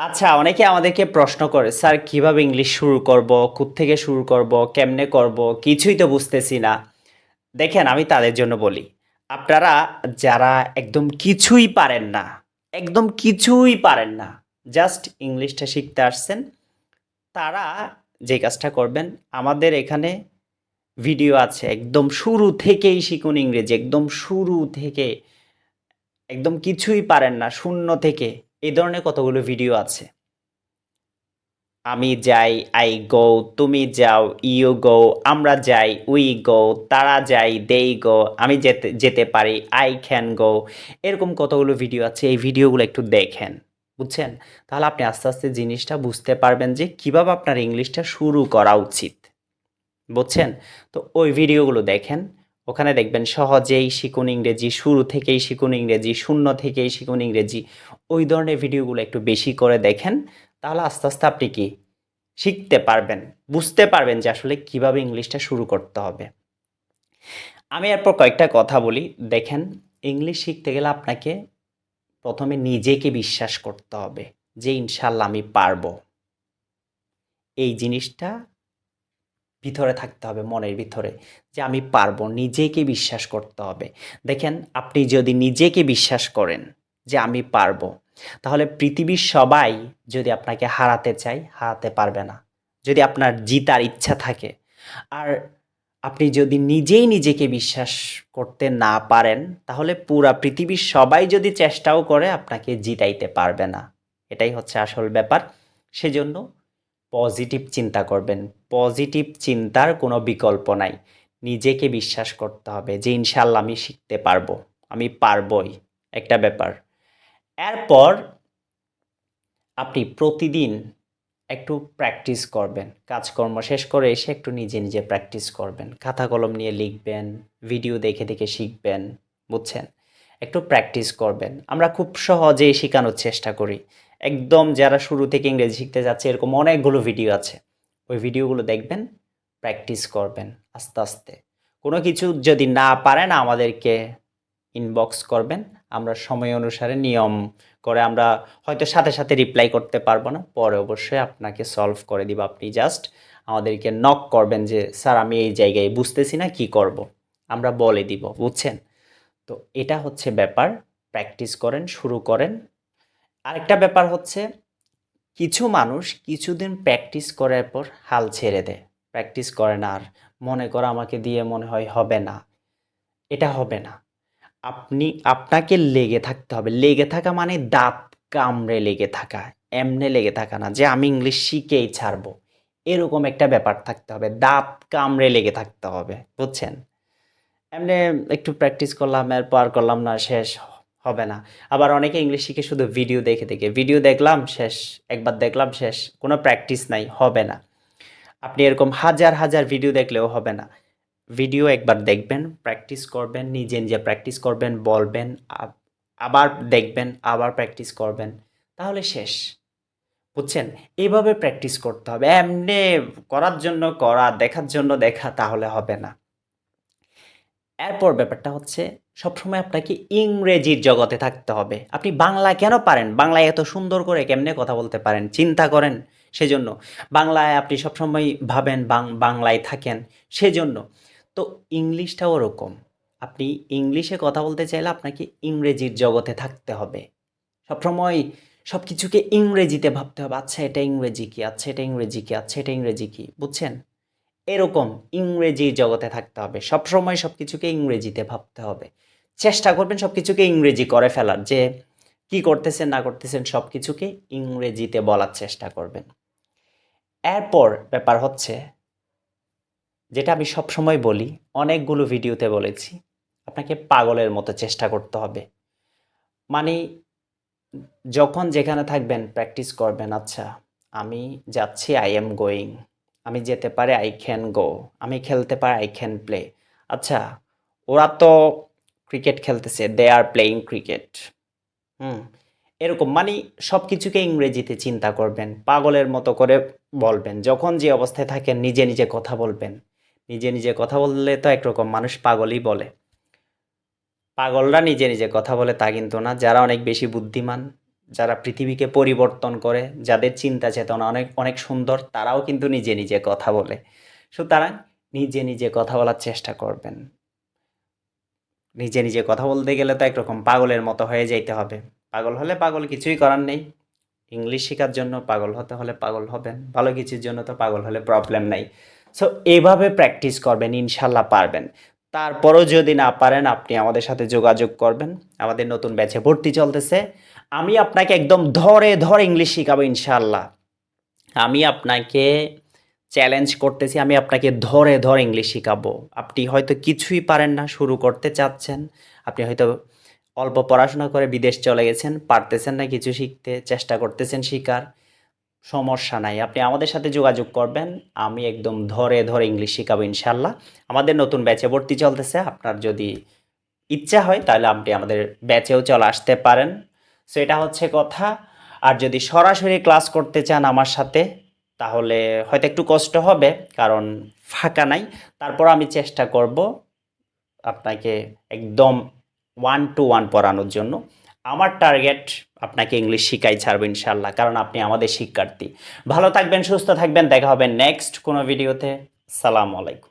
আচ্ছা, অনেকে আমাদেরকে প্রশ্ন করে, "স্যার কিভাবে ইংলিশ শুরু করব? কোত্থেকে শুরু করব? কেমনে করব? কিছুই তো বুঝতেছি না।" দেখেন, আমি তাদের জন্য বলি, আপনারা যারা একদম কিছুই পারেন না, একদম কিছুই পারেন না, জাস্ট ইংলিশটা শিখতে আসছেন, তারা যে কাজটা করবেন, আমাদের এখানে ভিডিও আছে একদম শুরু থেকেই শিখুন ইংরেজি, একদম শুরু থেকে, একদম কিছুই পারেন না, শূন্য থেকে, এই ধরনের কতগুলো ভিডিও আছে। আমি যাই, আই গো, তুমি যাও, ইউ গো, আমরা যাই, উই গো, তারা যায়, দেই গো, আমি যেতে যেতে পারি, আই ক্যান গো। এরকম কতগুলো ভিডিও আছে, এই ভিডিওগুলো একটু দেখেন, বুঝছেন? তাহলে আপনি আস্তে আস্তে জিনিসটা বুঝতে পারবেন যে কিভাবে আপনার ইংলিশটা শুরু করা উচিত, বুঝছেন? তো ওই ভিডিওগুলো দেখেন, ওখানে দেখবেন সহজেই শিখুন ইংরেজি, শুরু থেকেই শিখুন ইংরেজি, শূন্য থেকেই শিখুন ইংরেজি। ওই ধরনের ভিডিওগুলো একটু বেশি করে দেখেন, তাহলে আস্তে আস্তে আপনি কি শিখতে পারবেন, বুঝতে পারবেন যে আসলে কিভাবে ইংলিশটা শুরু করতে হবে। আমি এরপর কয়েকটা কথা বলি। দেখেন, ইংলিশ শিখতে গেলে আপনাকে প্রথমে নিজেকে বিশ্বাস করতে হবে যে ইনশাল্লাহ আমি পারবো। এই জিনিসটা ভিতরে থাকতে হবে, মনের ভিতরে, যে আমি পারবো, নিজেকে বিশ্বাস করতে হবে। দেখেন, আপনি যদি নিজেকে বিশ্বাস করেন যে আমি পারবো, তাহলে পৃথিবীর সবাই যদি আপনাকে হারাতে চায়, হারাতে পারবে না। যদি আপনার জিতার ইচ্ছা থাকে, আর আপনি যদি নিজেই নিজেকে বিশ্বাস করতে না পারেন, তাহলে পুরা পৃথিবীর সবাই যদি চেষ্টাও করে আপনাকে জিতাইতে পারবে না। এটাই হচ্ছে আসল ব্যাপার। সেজন্য পজিটিভ চিন্তা করবেন। পজিটিভ চিন্তার কোনো বিকল্প নাই। নিজেকে বিশ্বাস করতে হবে যে ইনশাআল্লাহ আমি শিখতে পারবো। আমি পারবই, একটা ব্যাপার। এরপর আপনি প্রতিদিন একটু প্র্যাকটিস করবেন। কাজকর্ম শেষ করে এসে একটু নিজে, নিজে প্র্যাকটিস করবেন। খাতা কলম নিয়ে লিখবেন, ভিডিও দেখে, দেখে শিখবেন, বুঝছেন? একটু প্র্যাকটিস করবেন। আমরা খুব সহজেই শেখানোর চেষ্টা করি। একদম যারা শুরু থেকে ইংরেজি শিখতে যাচ্ছে এরকম অনেকগুলো ভিডিও আছে। ওই ভিডিওগুলো দেখবেন, প্র্যাকটিস করবেন আস্তে, আস্তে। কোনো কিছু যদি না পারেন আমাদেরকে ইনবক্স করবেন। আমরা সময় অনুসারে নিয়ম করে আমরা হয়তো সাথে, সাথে রিপ্লাই করতে পারবো না। পরে অবশ্যই আপনাকে সলভ করে দিব। আপনি জাস্ট আমাদেরকে নক করবেন যে, "স্যার আমি এই জায়গায় বুঝতেছি না, কি করব?" আমরা বলে দিব, বুঝছেন? তো এটা হচ্ছে ব্যাপার। প্র্যাকটিস করেন, শুরু করেন। আরেকটা ব্যাপার হচ্ছে, কিছু মানুষ কিছুদিন প্র্যাকটিস করার পর হাল ছেড়ে দেয়। প্র্যাকটিস করে না আর। মনে করে আমাকে দিয়ে মনে হয় হবে না। এটা হবে না। আপনাকে লেগে থাকতে হবে। লেগে থাকা মানে দাঁত কামড়ে লেগে থাকা। এমনে লেগে থাকা না যে আমি ইংলিশ শিখেই ছাড়বো। এরকম একটা ব্যাপার থাকতে হবে। দাঁত কামড়ে লেগে থাকতে হবে। বুঝছেন? এমনে একটু প্র্যাকটিস করলাম, এরপর আর করলাম না, শেষ হবে না। আবার অনেকে ইংলিশ শিখে শুধু ভিডিও দেখে, দেখে। ভিডিও দেখলাম শেষ, একবার দেখলাম শেষ। কোনো প্র্যাকটিস নাই, হবে না। আপনি এরকম হাজার, হাজার ভিডিও দেখলেও হবে না। ভিডিও একবার দেখবেন, প্র্যাকটিস করবেন, নিজে, নিজে প্র্যাকটিস করবেন, বলবেন, আবার দেখবেন, আবার প্র্যাকটিস করবেন। তাহলে শেষ। বুঝছেন? এভাবে প্র্যাকটিস করতে হবে। এমনে করার জন্য করা, দেখার জন্য দেখা, তাহলে হবে না। এরপর ব্যাপারটা হচ্ছে, সবসময় আপনাকে ইংরেজির জগতে থাকতে হবে। আপনি বাংলা কেন পারেন? বাংলায় এত সুন্দর করে কেমনে কথা বলতে পারেন? চিন্তা করেন। সেজন্য বাংলায় আপনি সবসময় ভাবেন, বাংলায় থাকেন, সেজন্য। তো ইংলিশটাও ওরকম। আপনি ইংলিশে কথা বলতে চাইলে আপনাকে ইংরেজির জগতে থাকতে হবে। সবসময় সবকিছুকে ইংরেজিতে ভাবতে হবে। আচ্ছা এটা ইংরেজি কি? আচ্ছা এটা ইংরেজি কি? আচ্ছা এটা ইংরেজি কি? বুঝছেন? এরকম ইংরেজির জগতে থাকতে হবে। সবসময় সবকিছুকে ইংরেজিতে ভাবতে হবে। চেষ্টা করবেন সবকিছুকে ইংরেজি করে ফেলার, যে কি করতেছেন না করতেছেন সবকিছুকে ইংরেজিতে বলার চেষ্টা করবেন। এরপর ব্যাপার হচ্ছে, যেটা আমি সবসময় বলি, অনেকগুলো ভিডিওতে বলেছি, আপনাকে পাগলের মতো চেষ্টা করতে হবে। মানে যখন যেখানে থাকবেন প্র্যাকটিস করবেন। আচ্ছা, আমি যাচ্ছি, আই এম গোয়িং। আমি যেতে পারি, আই ক্যান গো। আমি খেলতে পারি, আই ক্যান প্লে। আচ্ছা, ওরা তো ক্রিকেট খেলতেছে, দে আর প্লেয়িং ক্রিকেট। হুম, এরকম মানে সব কিছুকে ইংরেজিতে চিন্তা করবেন, পাগলের মতো করে বলবেন। যখন যে অবস্থায় থাকেন নিজে নিজে কথা বলবেন। নিজে নিজে কথা বললে তো একরকম, মানুষ পাগলই বলে। পাগলরা নিজে নিজে কথা বলে তা কিন্তু না। যারা অনেক বেশি বুদ্ধিমান, যারা পৃথিবীকে পরিবর্তন করে, যাদের চিন্তা চেতনা অনেক অনেক সুন্দর, তারাও কিন্তু নিজে নিজে কথা বলে। সুতরাং নিজে নিজে কথা বলার চেষ্টা করবেন। নিজে নিজে কথা বলতে গেলে তো একরকম পাগলের মতো হয়ে যাইতে হবে। পাগল হলে পাগল, কিছুই করার নেই। ইংলিশ শেখার জন্য পাগল হতে হলে পাগল হবেন, ভালো কিছুর জন্য তো পাগল হলে প্রবলেম নাই। সো এভাবে প্র্যাকটিস করবেন, ইনশাল্লাহ পারবেন। তারপরও যদি না পারেন, আপনি আমাদের সাথে যোগাযোগ করবেন। আমাদের নতুন ব্যাচে ভর্তি চলতেছে। আমি আপনাকে একদম ধরে ধরে ইংলিশ শিখাবো ইনশাল্লাহ। আমি আপনাকে চ্যালেঞ্জ করতেছি, আমি আপনাকে ধরে ধরে ইংলিশ শিখাবো। আপনি হয়তো কিছুই পারেন না, শুরু করতে চাচ্ছেন, আপনি হয়তো অল্প পড়াশোনা করে বিদেশ চলে গেছেন, পারতেছেন না কিছু শিখতে, চেষ্টা করতেছেন শিখার, সমস্যা নাই। আপনি আমাদের সাথে যোগাযোগ করবেন, আমি একদম ধরে ধরে ইংলিশ শিখাবো ইনশাল্লাহ। আমাদের নতুন ব্যাচে ভর্তি চলতেছে, আপনার যদি ইচ্ছা হয় তাহলে আপনি আমাদের ব্যাচেও চলে আসতে পারেন। সো এটা হচ্ছে কথা। আর যদি সরাসরি ক্লাস করতে চান আমার সাথে, তাহলে হয়তো একটু কষ্ট হবে, কারণ ফাঁকা নাই। তারপর আমি চেষ্টা করব আপনাকে একদম 1 to 1 পড়ানোর জন্য। আমার টার্গেট আপনাকে ইংলিশ শিখাই ছাড়বো ইনশাল্লাহ, কারণ আপনি আমাদের শিক্ষার্থী। ভালো থাকবেন, সুস্থ থাকবেন, দেখা হবে নেক্সট কোনো ভিডিওতে। সালামু আলাইকুম।